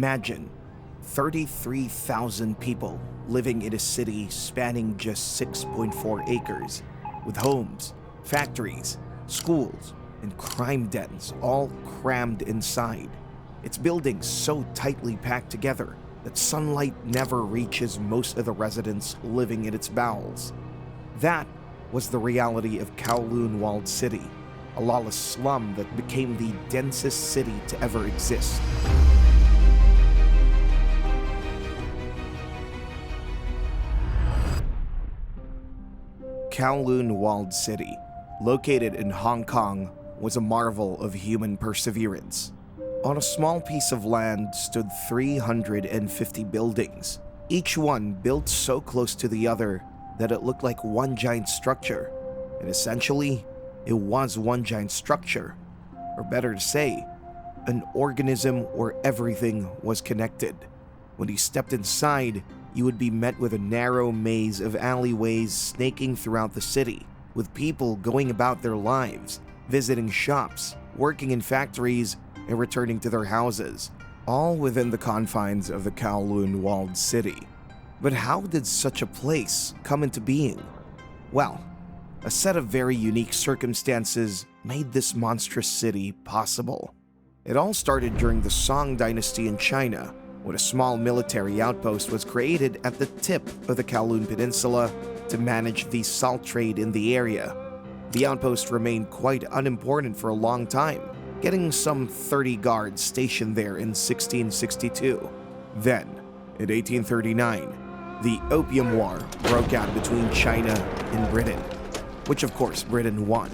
Imagine 33,000 people living in a city spanning just 6.4 acres, with homes, factories, schools, and crime dens all crammed inside. Its buildings so tightly packed together that sunlight never reaches most of the residents living in its bowels. That was the reality of Kowloon walled city, a lawless slum that became the densest city to ever exist. Kowloon walled city, located in Hong Kong, was a marvel of human perseverance. On a small piece of land stood 350 buildings, each one built so close to the other that it looked like one giant structure. And essentially, it was one giant structure, or better to say, an organism where everything was connected. When you stepped inside, you would be met with a narrow maze of alleyways snaking throughout the city, with people going about their lives, visiting shops, working in factories, and returning to their houses, all within the confines of the Kowloon walled city. But how did such a place come into being? Well, a set of very unique circumstances made this monstrous city possible. It all started during the Song dynasty in China, when a small military outpost was created at the tip of the Kowloon Peninsula to manage the salt trade in the area. The outpost remained quite unimportant for a long time, getting some 30 guards stationed there in 1662. Then, in 1839, the Opium War broke out between China and Britain, which of course Britain won.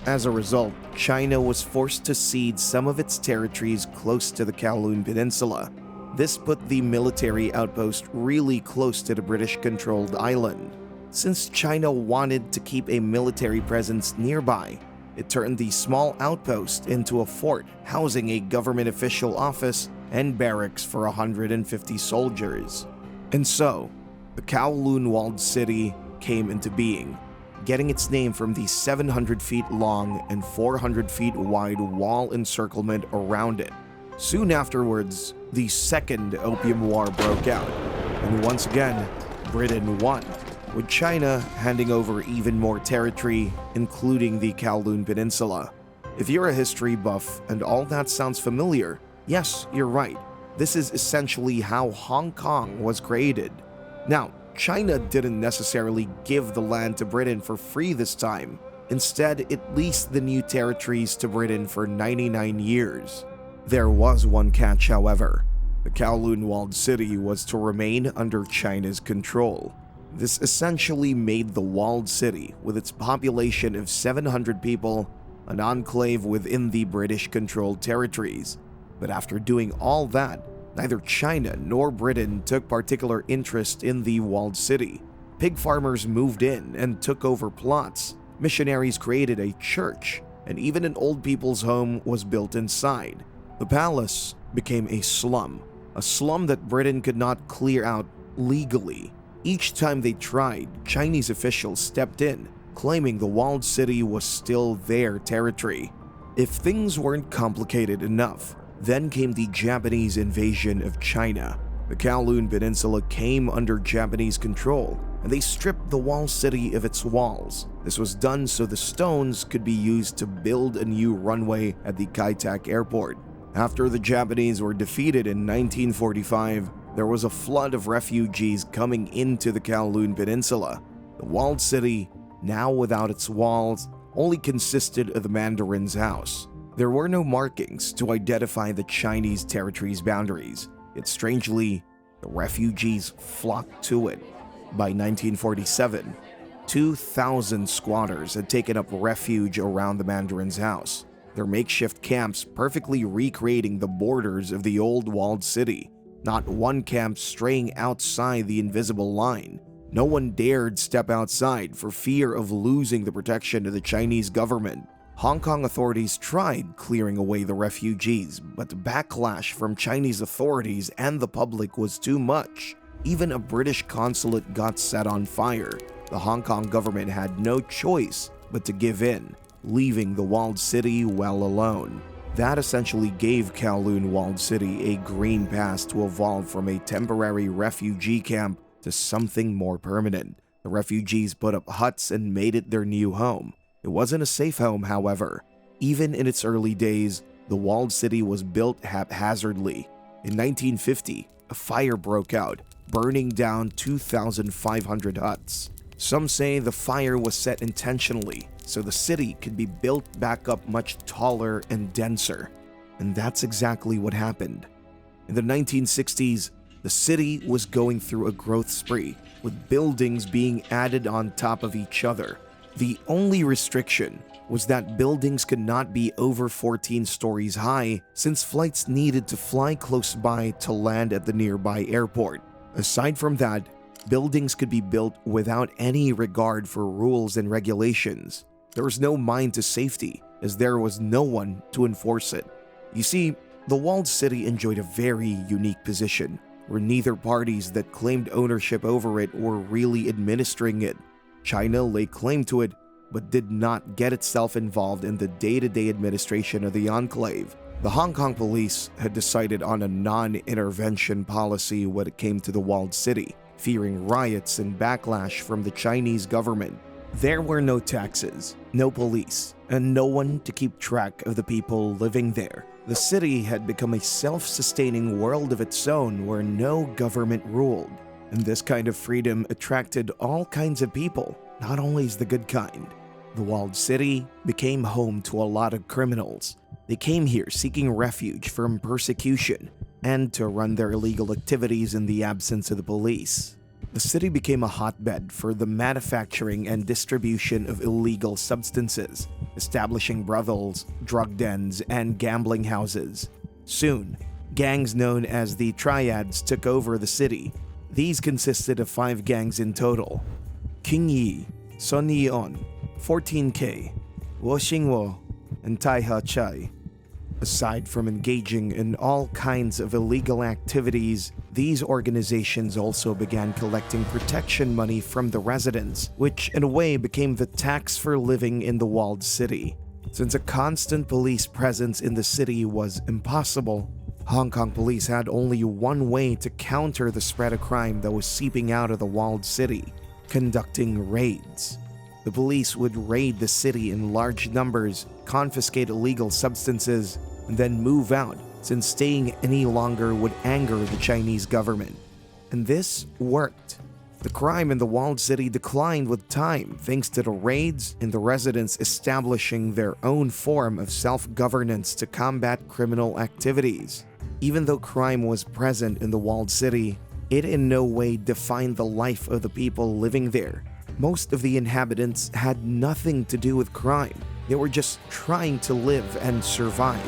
As a result, China was forced to cede some of its territories close to the Kowloon Peninsula. This put the military outpost really close to the British-controlled island. Since China wanted to keep a military presence nearby, it turned the small outpost into a fort housing a government official office and barracks for 150 soldiers. And so, the Kowloon walled city came into being, getting its name from the 700 feet long and 400 feet wide wall encirclement around it. Soon afterwards, the Second Opium War broke out, and once again, Britain won, with China handing over even more territory, including the Kowloon Peninsula. If you're a history buff and all that sounds familiar, yes, you're right. This is essentially how Hong Kong was created. Now, China didn't necessarily give the land to Britain for free this time. Instead, it leased the new territories to Britain for 99 years. There was one catch, however. The Kowloon walled city was to remain under China's control. This essentially made the walled city, with its population of 700 people, an enclave within the British-controlled territories. But after doing all that, neither China nor Britain took particular interest in the walled city. Pig farmers moved in and took over plots. Missionaries created a church, and even an old people's home was built inside. The palace became a slum that Britain could not clear out legally. Each time they tried, Chinese officials stepped in, claiming the walled city was still their territory. If things weren't complicated enough, then came the Japanese invasion of China. The Kowloon Peninsula came under Japanese control, and they stripped the walled city of its walls. This was done so the stones could be used to build a new runway at the Kai Tak airport. After the Japanese were defeated in 1945, there was a flood of refugees coming into the Kowloon Peninsula. The walled city, now without its walls, only consisted of the Mandarin's house. There were no markings to identify the Chinese territory's boundaries, yet strangely, the refugees flocked to it. By 1947, 2,000 squatters had taken up refuge around the Mandarin's house, their makeshift camps perfectly recreating the borders of the old walled city, not one camp straying outside the invisible line. No one dared step outside for fear of losing the protection of the Chinese government. Hong Kong authorities tried clearing away the refugees, but the backlash from Chinese authorities and the public was too much. Even a British consulate got set on fire. The Hong Kong government had no choice but to give in, leaving the walled city well alone. That essentially gave Kowloon Walled City a green pass to evolve from a temporary refugee camp to something more permanent. The refugees put up huts and made it their new home. It wasn't a safe home, however. Even in its early days, the walled city was built haphazardly. In 1950, a fire broke out, burning down 2,500 huts. Some say the fire was set intentionally so the city could be built back up much taller and denser. And that's exactly what happened. In the 1960s, the city was going through a growth spree, with buildings being added on top of each other. The only restriction was that buildings could not be over 14 stories high, since flights needed to fly close by to land at the nearby airport. Aside from that, buildings could be built without any regard for rules and regulations. There was no mind to safety, as there was no one to enforce it. You see, the walled city enjoyed a very unique position, where neither parties that claimed ownership over it were really administering it. China laid claim to it, but did not get itself involved in the day-to-day administration of the enclave. The Hong Kong police had decided on a non-intervention policy when it came to the walled city, fearing riots and backlash from the Chinese government. There were no taxes, no police, and no one to keep track of the people living there. The city had become a self-sustaining world of its own where no government ruled. And this kind of freedom attracted all kinds of people, not always the good kind. The walled city became home to a lot of criminals. They came here seeking refuge from persecution and to run their illegal activities in the absence of the police. The city became a hotbed for the manufacturing and distribution of illegal substances, establishing brothels, drug dens, and gambling houses. Soon, gangs known as the Triads took over the city. These consisted of 5 gangs in total: King Yi, Sun Yi-on, 14K, Wo Xingwo, and Tai Ha Chai. Aside from engaging in all kinds of illegal activities, these organizations also began collecting protection money from the residents, which in a way became the tax for living in the walled city. Since a constant police presence in the city was impossible, Hong Kong police had only one way to counter the spread of crime that was seeping out of the walled city: conducting raids. The police would raid the city in large numbers, confiscate illegal substances, and then move out, since staying any longer would anger the Chinese government. And this worked. The crime in the walled city declined with time thanks to the raids and the residents establishing their own form of self-governance to combat criminal activities. Even though crime was present in the walled city, it in no way defined the life of the people living there. Most of the inhabitants had nothing to do with crime. They were just trying to live and survive.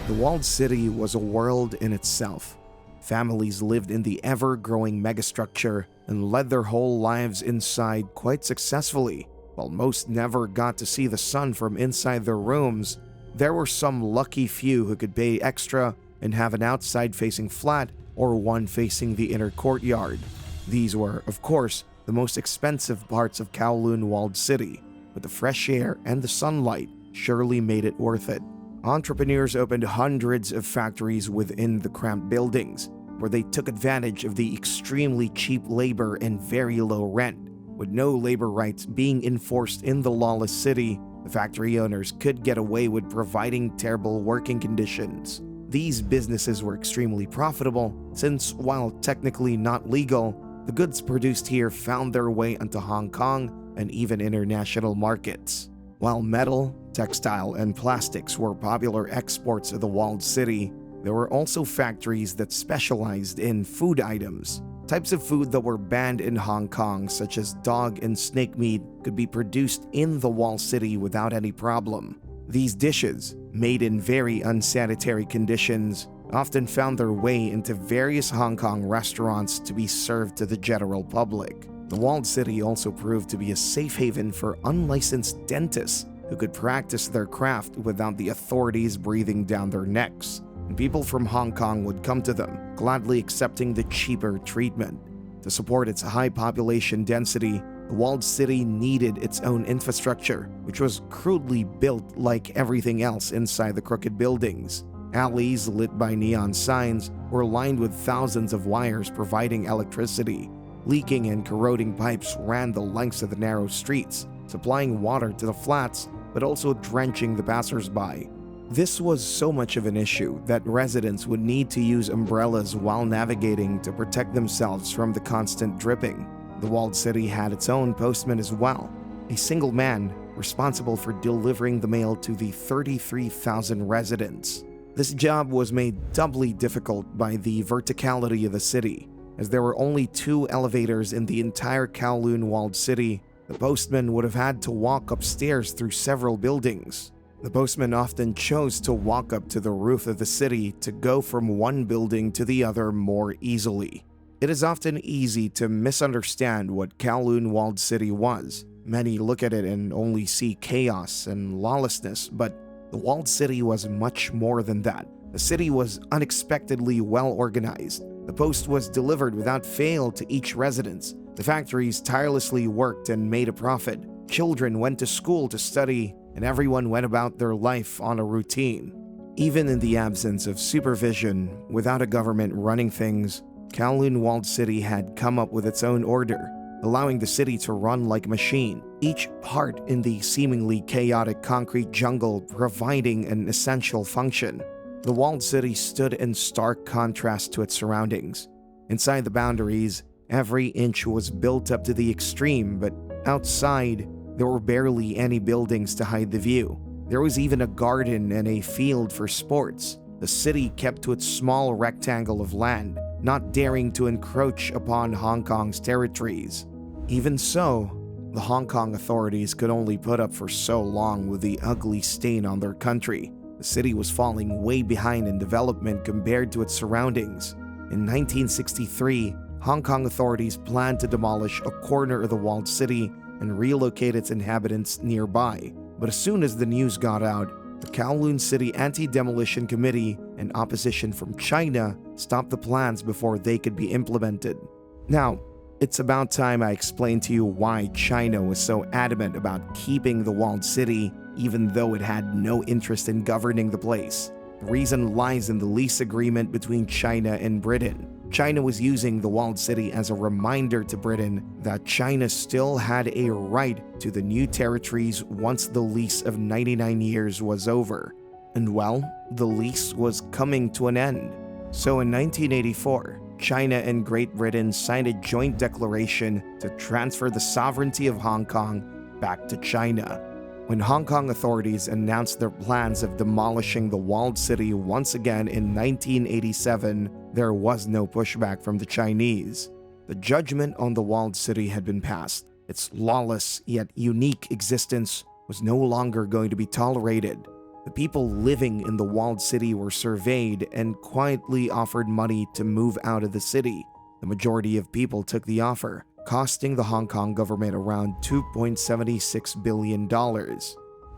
The walled city was a world in itself. Families lived in the ever-growing megastructure and led their whole lives inside quite successfully. While most never got to see the sun from inside their rooms, there were some lucky few who could pay extra and have an outside-facing flat or one facing the inner courtyard. These were, of course, the most expensive parts of Kowloon Walled City, but the fresh air and the sunlight surely made it worth it. Entrepreneurs opened hundreds of factories within the cramped buildings, where they took advantage of the extremely cheap labor and very low rent. With no labor rights being enforced in the lawless city, the factory owners could get away with providing terrible working conditions. These businesses were extremely profitable, since while technically not legal, the goods produced here found their way into Hong Kong and even international markets. While metal, textile, and plastics were popular exports of the walled city, there were also factories that specialized in food items. Types of food that were banned in Hong Kong, such as dog and snake meat, could be produced in the walled city without any problem. These dishes, made in very unsanitary conditions, often found their way into various Hong Kong restaurants to be served to the general public. The walled city also proved to be a safe haven for unlicensed dentists who could practice their craft without the authorities breathing down their necks. And people from Hong Kong would come to them, gladly accepting the cheaper treatment. To support its high population density, The walled city needed its own infrastructure, which was crudely built like everything else inside the crooked buildings. Alleys lit by neon signs were lined with thousands of wires providing electricity. Leaking and corroding pipes ran the lengths of the narrow streets, supplying water to the flats but also drenching the passersby. This was so much of an issue that residents would need to use umbrellas while navigating to protect themselves from the constant dripping. The walled city had its own postman as well, a single man responsible for delivering the mail to the 33,000 residents. This job was made doubly difficult by the verticality of the city. As there were only 2 elevators in the entire Kowloon walled city, the postman would have had to walk upstairs through several buildings. The postman often chose to walk up to the roof of the city to go from one building to the other more easily. It is often easy to misunderstand what Kowloon walled city was. Many look at it and only see chaos and lawlessness, but the walled city was much more than that. The city was unexpectedly well organized. The post was delivered without fail to each residence. The factories tirelessly worked and made a profit. Children went to school to study, and everyone went about their life on a routine. Even in the absence of supervision, without a government running things, Kowloon walled city had come up with its own order, allowing the city to run like a machine, each part in the seemingly chaotic concrete jungle providing an essential function. The walled city stood in stark contrast to its surroundings. Inside the boundaries, every inch was built up to the extreme, but outside, there were barely any buildings to hide the view. There was even a garden and a field for sports. The city kept to its small rectangle of land, not daring to encroach upon Hong Kong's territories. Even so, the Hong Kong authorities could only put up for so long with the ugly stain on their country. The city was falling way behind in development compared to its surroundings. In 1963, Hong Kong authorities planned to demolish a corner of the walled city and relocate its inhabitants nearby. But as soon as the news got out, the Kowloon City Anti-Demolition Committee and opposition from China stopped the plans before they could be implemented. Now, it's about time I explained to you why China was so adamant about keeping the walled city, even though it had no interest in governing the place. The reason lies in the lease agreement between China and Britain. China was using the walled city as a reminder to Britain that China still had a right to the new territories once the lease of 99 years was over. And well, the lease was coming to an end. So in 1984, China and Great Britain signed a joint declaration to transfer the sovereignty of Hong Kong back to China. When Hong Kong authorities announced their plans of demolishing the walled city once again in 1987, there was no pushback from the Chinese. The judgment on the walled city had been passed. Its lawless yet unique existence was no longer going to be tolerated. The people living in the walled city were surveyed and quietly offered money to move out of the city. The majority of people took the offer, costing the Hong Kong government around $2.76 billion.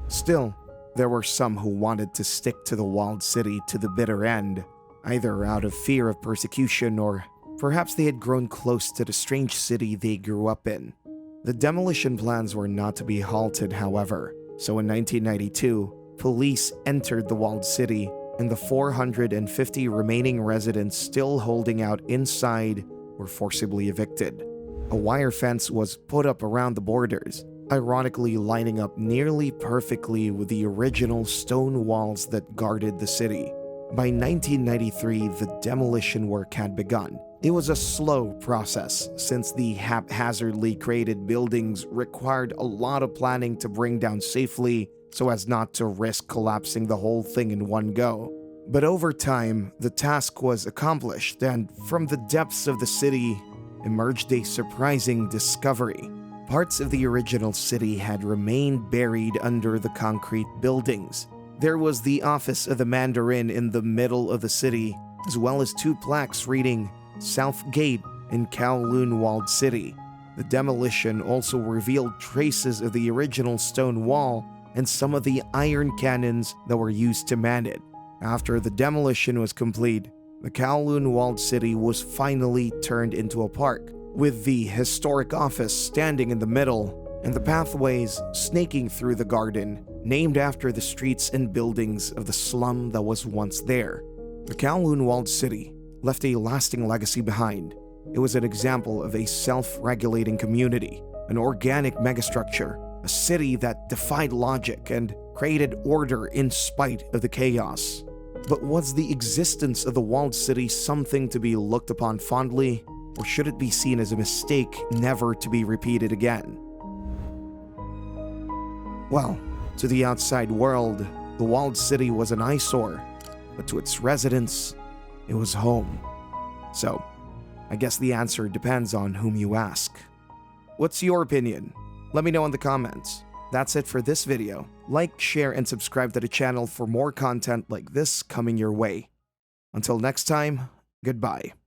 Still, there were some who wanted to stick to the walled city to the bitter end, either out of fear of persecution or perhaps they had grown close to the strange city they grew up in. The demolition plans were not to be halted, however, so in 1992, police entered the walled city and the 450 remaining residents still holding out inside were forcibly evicted. A wire fence was put up around the borders, ironically lining up nearly perfectly with the original stone walls that guarded the city. By 1993, the demolition work had begun. It was a slow process since the haphazardly created buildings required a lot of planning to bring down safely so as not to risk collapsing the whole thing in one go. But over time, the task was accomplished, and from the depths of the city emerged a surprising discovery. Parts of the original city had remained buried under the concrete buildings. There was the office of the Mandarin in the middle of the city, as well as 2 plaques reading South Gate in Kowloon Walled City. The demolition also revealed traces of the original stone wall and some of the iron cannons that were used to man it. After the demolition was complete, the Kowloon Walled City was finally turned into a park. with the historic office standing in the middle and the pathways snaking through the garden, named after the streets and buildings of the slum that was once there. The Kowloon walled city left a lasting legacy behind. It was an example of a self-regulating community, an organic megastructure, a city that defied logic and created order in spite of the chaos. But was the existence of the walled city something to be looked upon fondly, or should it be seen as a mistake never to be repeated again? Well, to the outside world, the walled city was an eyesore, but to its residents, it was home. So, I guess the answer depends on whom you ask. What's your opinion? Let me know in the comments. That's it for this video. Like, share, and subscribe to the channel for more content like this coming your way. Until next time, goodbye.